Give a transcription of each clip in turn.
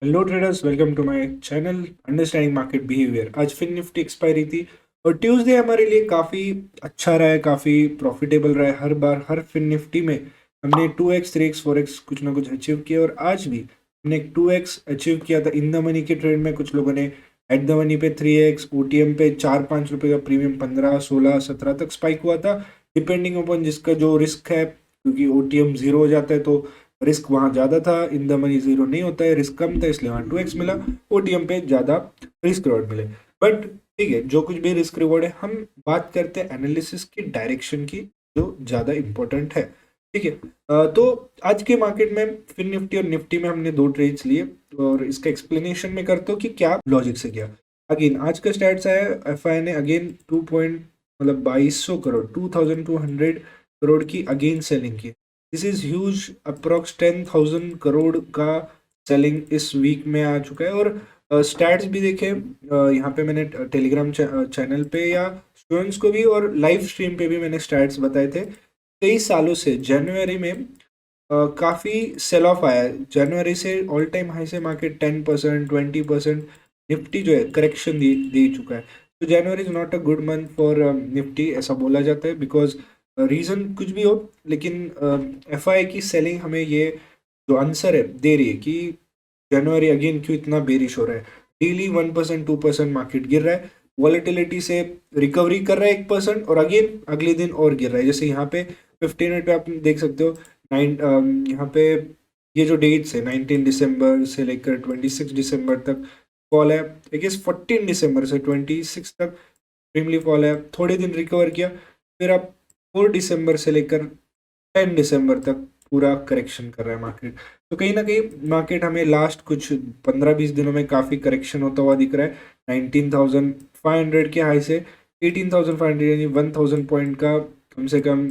Hello traders, welcome to my channel understanding market behaviour. आज फिर Nifty expiry थी और ट्यूसडे हमारे लिए काफ़ी अच्छा रहा है, काफ़ी प्रॉफिटेबल रहा है। हर बार हर फिर निफ्टी में हमने 2x 3x 4x कुछ ना कुछ अचीव किया और आज भी हमने 2x अचीव किया था। इन द मनी के ट्रेड में कुछ लोगों ने एट द मनी पे 3x, ओटीएम पे 4-5 रुपये का प्रीमियम 15 16 17 तक स्पाइक हुआ था, डिपेंडिंग अपॉन जिसका जो रिस्क है, क्योंकि ओटीएम जीरो हो जाता है तो रिस्क वहाँ ज़्यादा था। इन द मनी जीरो नहीं होता है, रिस्क कम था, इसलिए वहाँ 2x मिला। ओटीएम पे ज़्यादा रिस्क रिवॉर्ड मिले। बट ठीक है, जो कुछ भी रिस्क रिवॉर्ड है, हम बात करते हैं एनालिसिस की, डायरेक्शन की, जो ज़्यादा इंपॉर्टेंट है। ठीक है। तो आज के मार्केट में फिर निफ्टी और निफ्टी में हमने दो ट्रेड्स लिए और इसका एक्सप्लेनेशन में करता हूँ कि क्या लॉजिक से किया। अगेन आज का स्टैट्स है, एफआई ने अगेन 2 पॉइंट मतलब 2200 करोड़ 2200 करोड़ की अगेन सेलिंग की। This is huge, approx 10,000 crore का सेलिंग इस वीक में आ चुका है। और स्टैट्स भी देखे, यहाँ पे मैंने टेलीग्राम चैनल पे या स्टूडेंट्स को भी और लाइव स्ट्रीम पे भी मैंने स्टैट्स बताए थे। कई सालों से जनवरी में काफ़ी सेल ऑफ आया है। जनवरी से ऑल टाइम हाई से मार्केट 10% 20% निफ्टी जो है करेक्शन दे चुका है। तो जनवरी is not a good month for Nifty, ऐसा बोला जाता है। बिकॉज रीज़न कुछ भी हो, लेकिन एफआई की सेलिंग हमें ये जो आंसर है दे रही है कि जनवरी अगेन क्यों इतना बेरिश हो रहा है। डेली 1% 2% मार्केट गिर रहा है, वॉलेटिलिटी से रिकवरी कर रहा है 1% और अगेन अगले दिन और गिर रहा है। जैसे यहाँ पे 15 मिनट पे आप देख सकते हो, यहाँ पे ये जो डेट्स है 19 दिसंबर से लेकर 26 दिसंबर तक फॉल है। आई गेस 14 दिसंबर से 26 तक एक्सट्रीमली फॉल है, थोड़े दिन रिकवर किया, फिर अब 4 दिसंबर से लेकर 10 दिसंबर तक पूरा करेक्शन कर रहा है मार्केट। तो कहीं ना कहीं मार्केट हमें लास्ट कुछ 15-20 दिनों में काफ़ी करेक्शन होता हुआ दिख रहा है। 19,500 के हाई से 18,500 यानी 1,000 पॉइंट का कम से कम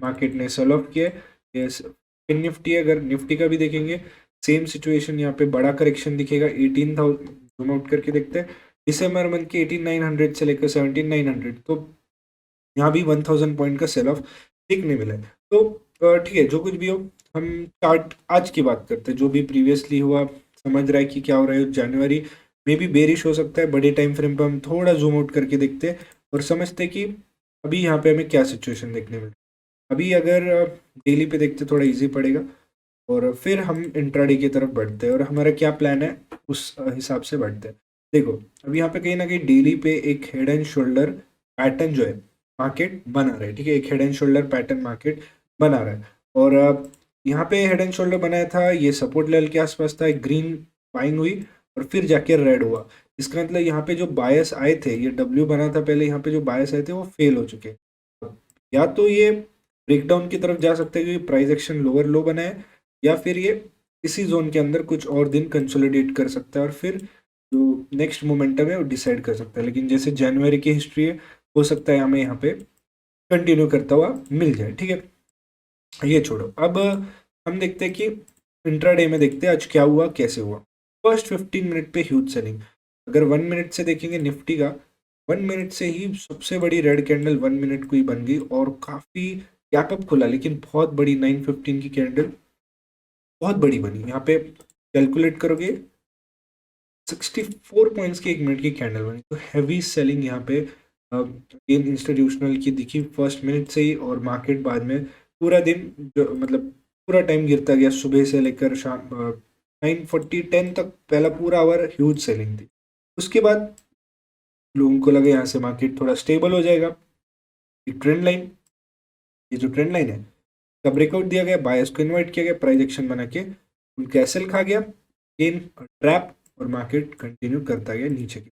मार्केट ने सेल ऑफ किया है। यस, फिर निफ्टी, अगर निफ्टी का भी देखेंगे सेम सिचुएशन, यहाँ पे बड़ा करेक्शन दिखेगा। 18,000 जूम आउट करके देखते हैं, दिसंबर मंथ के 18,900 से लेकर 17,900, तो यहाँ भी 1,000 पॉइंट का सेल ऑफ देखने मिला है। तो ठीक है, जो कुछ भी हो, हम चार्ट आज की बात करते हैं। जो भी प्रीवियसली हुआ, समझ रहा है कि क्या हो रहा है। जनवरी में भी बेरिश हो सकता है, बड़े टाइम फ्रेम पर हम थोड़ा जूम आउट करके देखते हैं और समझते हैं कि अभी यहाँ पे हमें क्या सिचुएशन देखने मिल रही है। अभी अगर डेली पे देखते थोड़ा इजी पड़ेगा और फिर हम इंट्राडे की तरफ बढ़ते हैं और हमारा क्या प्लान है उस हिसाब से बढ़ते हैं। देखो, अभी यहाँ पे कहीं ना कहीं डेली पे एक हेड एंड शोल्डर पैटर्न जो है मार्केट बना रहा है। ठीक है, एक head and shoulder pattern market बना रहा है और यहाँ पे हेड एंड शोल्डर बनाया था, ये सपोर्ट लेवल के आसपास था, एक ग्रीन बाइंग हुई और फिर जाके रेड हुआ। इसका मतलब यहाँ पे जो बायस आए थे, ये डब्ल्यू बना था पहले, यहाँ पे जो बायस आए थे वो फेल हो चुके हैं। या तो ये ब्रेकडाउन की तरफ जा सकते हैं क्योंकि प्राइस एक्शन लोअर लो बना है, या फिर ये इसी जोन के अंदर कुछ और दिन कंसोलिडेट कर सकता है और फिर जो नेक्स्ट मोमेंटम है वो डिसाइड कर सकता है। लेकिन जैसे जनवरी की हिस्ट्री है, हो सकता है हमें यहाँ पे कंटिन्यू करता हुआ मिल जाए। ठीक है, ये छोड़ो। अब हम देखते हैं कि इंट्राडे में देखते हैं आज क्या हुआ, कैसे हुआ। फर्स्ट 15 मिनट पे ह्यूज सेलिंग। अगर 1 मिनट से देखेंगे निफ्टी का, 1 मिनट से ही सबसे बड़ी रेड कैंडल 1 मिनट को ही बन गई और काफ़ी गैप अप खुला, लेकिन बहुत बड़ी 9:15 की कैंडल बहुत बड़ी बनी। यहाँ पे कैलकुलेट करोगे 64 पॉइंट्स की 1 मिनट की कैंडल बनी। तो हैवी सेलिंग यहाँ पे इंस्टीट्यूशनल की दिखी फर्स्ट मिनट से ही और मार्केट बाद में पूरा दिन जो मतलब पूरा टाइम गिरता गया, सुबह से लेकर शाम 9:40 10 तक पहला पूरा आवर ह्यूज सेलिंग थी। उसके बाद लोगों को लगा यहाँ से मार्केट थोड़ा स्टेबल हो जाएगा। एक ट्रेंड लाइन, ये जो ट्रेंड लाइन है का ब्रेकआउट दिया गया, बायर्स को इनवाइट किया गया, प्राइस एक्शन बना के उनका एसएल खा गया, गेन ट्रैप और मार्केट कंटिन्यू करता गया नीचे की।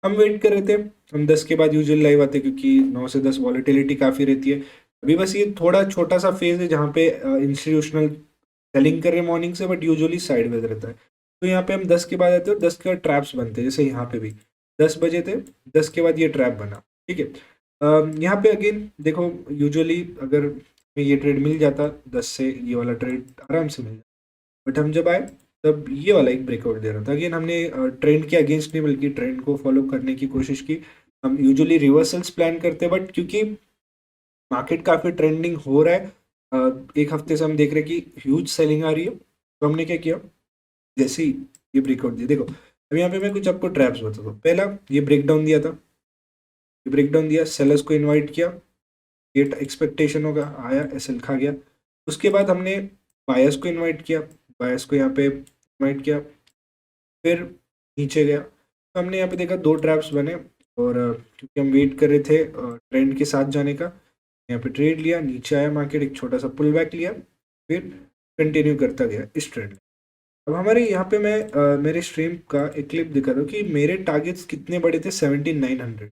हम वेट कर रहे थे, हम 10 के बाद यूजुअल लाइव आते क्योंकि 9 से 10 वॉलेटिलिटी काफ़ी रहती है। अभी बस ये थोड़ा छोटा सा फेज है जहाँ पे इंस्टीट्यूशनल सेलिंग कर रहे हैं मॉर्निंग से, बट यूजुअली साइडवेज रहता है। तो यहाँ पे हम 10 के बाद आते हैं और 10 के बाद ट्रैप्स बनते हैं। जैसे यहाँ पे भी 10 बजे थे, 10 के बाद ये ट्रैप बना। ठीक है, यहाँ पे अगेन देखो, यूजुअली अगर ये ट्रेड मिल जाता 10 से, ये वाला ट्रेड आराम से मिल जाता, बट हम जब आए तब ये वाला एक ब्रेकआउट दे रहा था। अगेन हमने ट्रेंड के अगेंस्ट नहीं बल्कि ट्रेंड को फॉलो करने की कोशिश की। हम यूजुअली रिवर्सल्स प्लान करते हैं, बट क्योंकि मार्केट काफ़ी ट्रेंडिंग हो रहा है, एक हफ्ते से हम देख रहे हैं कि ह्यूज सेलिंग आ रही है, तो हमने क्या किया, जैसे ही ये ब्रेकआउट दिया। देखो अब यहाँ पे मैं कुछ आपको ट्रैप्स बताता हूँ। पहला ये ब्रेकडाउन दिया था, ये ब्रेकडाउन दिया, सेलर्स को इन्वाइट किया, ये एक्सपेक्टेशन होगा, आया एसएल खा गया। उसके बाद हमने बायर्स को इन्वाइट किया, बायर्स को यहाँ पे इन्वाइट किया, फिर नीचे गया। तो हमने यहाँ पे देखा दो ट्रैप्स बने, और क्योंकि हम वेट कर रहे थे ट्रेंड के साथ जाने का, यहाँ पे ट्रेड लिया, नीचे आया मार्केट, एक छोटा सा पुल बैक लिया, फिर कंटिन्यू करता गया इस ट्रेंड में। अब हमारे यहाँ पे मैं मेरे स्ट्रीम का एक क्लिप दिखा था कि मेरे टारगेट्स कितने बड़े थे, 17,900।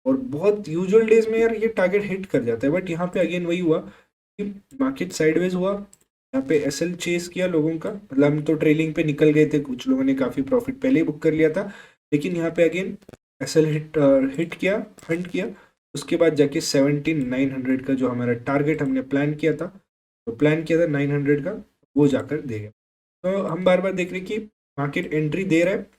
और बहुत यूजुअल डेज में यार ये टारगेट हिट कर जाता है, बट यहाँ पे अगेन वही हुआ कि मार्केट साइडवेज हुआ, यहाँ पे एसएल चेस किया लोगों का, मतलब हम तो ट्रेलिंग पे निकल गए थे, कुछ लोगों ने काफ़ी प्रॉफिट पहले ही बुक कर लिया था, लेकिन यहाँ पे अगेन एसएल हिट किया, हंट किया। उसके बाद जाके 17,900 का जो हमारा टारगेट हमने प्लान किया था, तो प्लान किया था 900 का, वो जाकर दे गया। तो हम बार बार देख रहे हैं कि मार्केट एंट्री दे रहा है,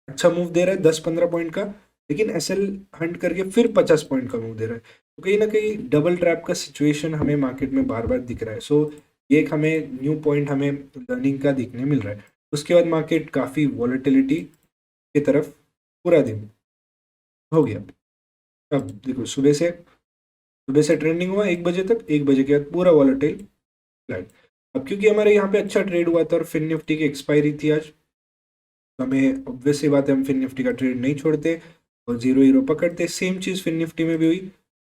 अच्छा मूव दे रहा है 10-15 पॉइंट का, लेकिन एसएल हंट करके फिर 50 पॉइंट का मूव दे रहा है। तो कहीं ना कहीं डबल ट्रैप का सिचुएशन हमें मार्केट में बार बार दिख रहा है। सो ये एक हमें न्यू पॉइंट हमें लर्निंग का देखने मिल रहा है। उसके बाद मार्केट काफ़ी वॉलेटिलिटी की तरफ पूरा दिन हो गया। अब देखो सुबह से ट्रेंडिंग हुआ 1 बजे तक, 1 बजे के बाद पूरा वॉलेटाइल फ्लैट। अब क्योंकि हमारे यहाँ पे अच्छा ट्रेड हुआ था और फिन निफ्टी की एक्सपायरी थी आज, तो हमें ऑब्वियस सी बात है हम फिन निफ्टी का ट्रेड नहीं छोड़ते और जीरो हीरो पकड़ते। सेम चीज़ फिन निफ्टी में भी हुई,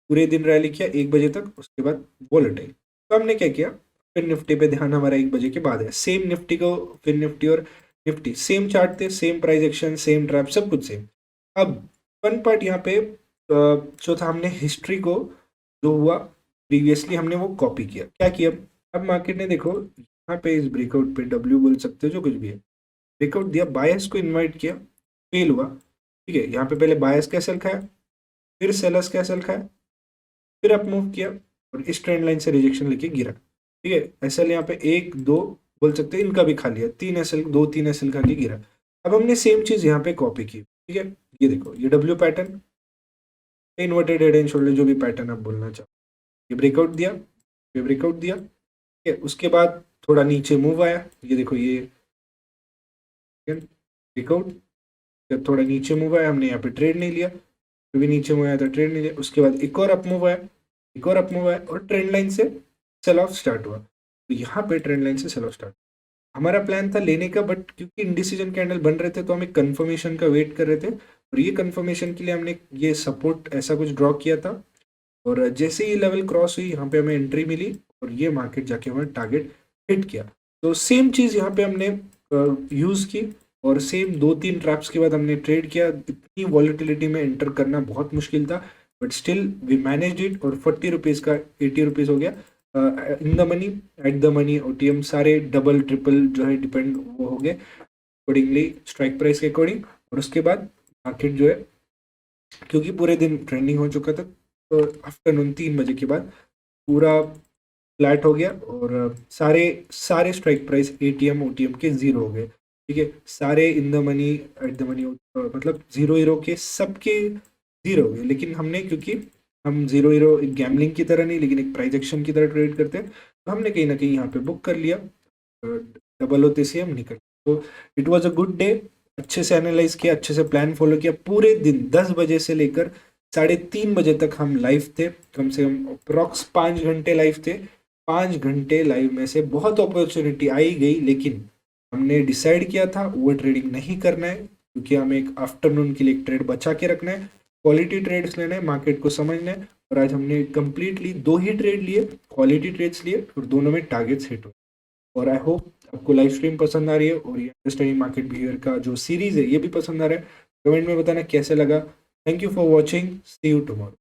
पूरे दिन रैली किया 1 बजे तक, उसके बाद वॉलेटाइल। तो हमने क्या किया, फिन निफ्टी पे ध्यान हमारा 1 बजे के बाद है। सेम निफ्टी को, फिन निफ्टी और निफ्टी सेम चार्ट थे, same price action, same trap, सब कुछ सेम। अब वन पार्ट यहाँ पे जो था, हमने हिस्ट्री को जो हुआ प्रीवियसली हमने वो कॉपी किया। क्या किया, अब मार्केट ने देखो यहाँ पे इस ब्रेकआउट पे डब्ल्यू बोल सकते हो जो कुछ भी है, ब्रेकआउट दिया, बायर्स को इनवाइट किया, फेल हुआ। ठीक है, यहाँ पे पहले बायर्स का सेल खाया, फिर सेलर्स का सेल खाया, फिर अप मूव किया और इस ट्रेंड लाइन से रिजेक्शन लेके गिरा। ठीक है, एसएल यहाँ पे 1-2 बोल सकते हैं, इनका भी खा लिया, 3 एसएल, 2-3 एसएल खा के गिरा। अब हमने सेम चीज़ यहाँ पे कॉपी की। ठीक है, ये देखो, ये W pattern, inverted head and shoulder, जो भी पैटर्न आप बोलना चाहो, ये ब्रेकआउट दिया, ये ब्रेकआउट दिया। ठीक है, उसके बाद थोड़ा नीचे मूव आया, ये देखो, ये ब्रेकआउट, जब थोड़ा नीचे मूव आया हमने यहाँ पे ट्रेड नहीं लिया, तो भी नीचे मूव आया था, ट्रेड नहीं लिया। उसके बाद एक और अप मूव आया, एक और अप मूव आया, और ट्रेंड लाइन से सेल ऑफ स्टार्ट हुआ। तो यहाँ पे ट्रेंड लाइन से सेल ऑफ स्टार्ट, हमारा प्लान था लेने का, बट क्योंकि इंडिसीजन कैंडल बन रहे थे तो हम एक कंफर्मेशन का वेट कर रहे थे, और ये कंफर्मेशन के लिए हमने ये सपोर्ट ऐसा कुछ ड्रॉ किया था। और जैसे ही लेवल क्रॉस हुई, यहाँ पे हमें एंट्री मिली और ये मार्केट जाके हमारा टारगेट हिट किया। तो सेम चीज़ यहाँ पे हमने यूज़ की, और सेम 2-3 ट्रैप्स के बाद हमने ट्रेड किया। इतनी वॉलिटिलिटी में एंटर करना बहुत मुश्किल था, but still we manage it, और 40 रुपीज़ का 80 रुपीज़ हो गया in the money, at the money, OTM सारे डबल ट्रिपल जो है डिपेंड वो हो गए अकॉर्डिंगली स्ट्राइक प्राइस के अकॉर्डिंग। और उसके बाद मार्केट जो है, क्योंकि पूरे दिन ट्रेंडिंग हो चुका था, तो आफ्टरनून 3 बजे के बाद पूरा फ्लैट हो गया, और सारे सारे स्ट्राइक प्राइस एटीएम ओटीएम के जीरो हो गए। ठीक है, सारे इन the money, at the money, मतलब जीरो हीरो के सबके जीरो हो गए। लेकिन हमने, क्योंकि हम जीरो हीरो एक गैमलिंग की तरह नहीं, लेकिन एक प्राइस एक्शन की तरह ट्रेड करते हैं, तो हमने कहीं ना कहीं यहाँ पे बुक कर लिया, डबल होते से हम निकल। तो it was a good day, अच्छे से एनालाइज किया, अच्छे से प्लान फॉलो किया। पूरे दिन 10 बजे से लेकर 3:30 बजे तक हम लाइव थे, कम से कम अप्रॉक्स 5 घंटे लाइव थे। 5 घंटे लाइव में से बहुत अपॉर्चुनिटी आई गई, लेकिन हमने डिसाइड किया था ओवर ट्रेडिंग नहीं करना है, क्योंकि हमें एक आफ्टरनून के लिए एक ट्रेड बचा के रखना है, क्वालिटी ट्रेड्स लेना है, मार्केट को समझना है। और आज हमने कंप्लीटली 2 ही ट्रेड लिए, क्वालिटी ट्रेड्स लिए, और दोनों में टारगेट्स हिट हुए। और आई होप आपको लाइव स्ट्रीम पसंद आ रही है, और ये अंडरस्टैंडिंग मार्केट बिहेवियर का जो सीरीज है ये भी पसंद आ रहा है। कमेंट में बताना कैसे लगा। Thank you for watching, see you tomorrow.